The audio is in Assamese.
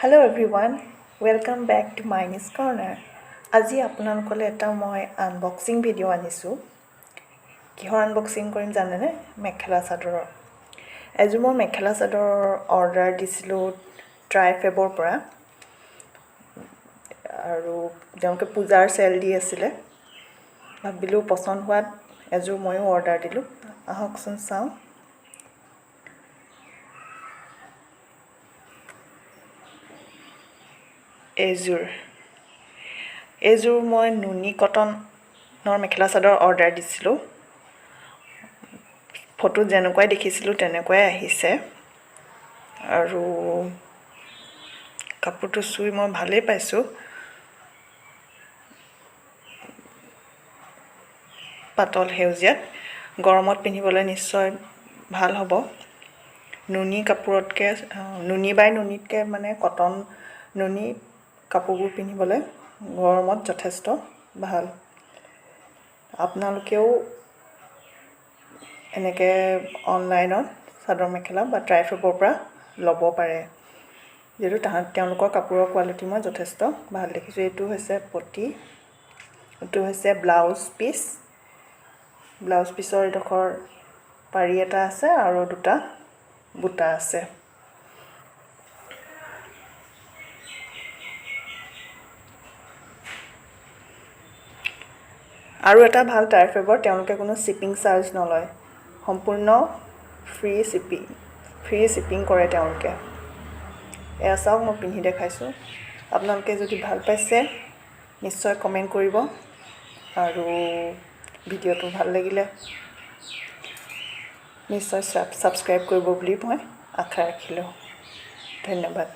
Hello everyone, welcome back to Miney's Corner. আজি আপোনালোকলৈ এটা মই আনবক্সিং ভিডিও আনিছো। কিহৰ আনবক্সিং কৰিম জানেনে? মেখেলা চাদৰৰ। এজো মই মেখেলা চাদৰ অৰ্ডাৰ দিছিলো ট্ৰাইফেবৰ পৰা। আৰু তেওঁলোকে পূজাৰ সেল দি আছিল। ভাবিলো পছন্দ হোৱাত এজো ময়ো অৰ্ডাৰ দিলো। আহকচোন চাও। এজোৰ মই নুনি কটনৰ মেখেলা চাদৰ অৰ্ডাৰ দিছিলো। ফটো যেনেকৈ দেখিছিলো তেনেকৈ আহিছে। আৰু কাপোৰটো চুই মই ভালেই পাইছো। পাতল হেউজিয়া গৰমত পিন্ধিবলৈ নিশ্চয় ভাল হ'ব। নুনি কাপোৰতকৈ নুনি বাই নুনিতকৈ মানে কটন নুনি কাপোৰবোৰ পিন্ধিবলৈ গৰমত যথেষ্ট ভাল। আপোনালোকেও এনেকৈ অনলাইনত চাদৰ মেখেলা বা ট্ৰাইফেবৰ পৰা ল'ব পাৰে। যেটো তেওঁলোকৰ কাপোৰৰ কোৱালিটি মই যথেষ্ট ভাল দেখিছো। এইটো হৈছে পটি, এইটো হৈছে ব্লাউজ পিস। ব্লাউজ পিসৰ এডখৰ পাৰি এটা আছে আৰু দুটা বুটা আছে। আৰু এটা ভাল ট্ৰাইফেবৰ তেওঁলোকে কোনো শিপিং চাৰ্জ নলয়। সম্পূৰ্ণ ফ্ৰী শিপিং কৰে তেওঁলোকে। এয়া চাওক মই পিন্ধি দেখাইছো। আপোনালোকে যদি ভাল পাইছে নিশ্চয় কমেন্ট কৰিব আৰু ভিডিওটো ভাল লাগিলে নিশ্চয় সাবস্ক্ৰাইব কৰিব বুলি মই আশা ৰাখিলো। ধন্যবাদ।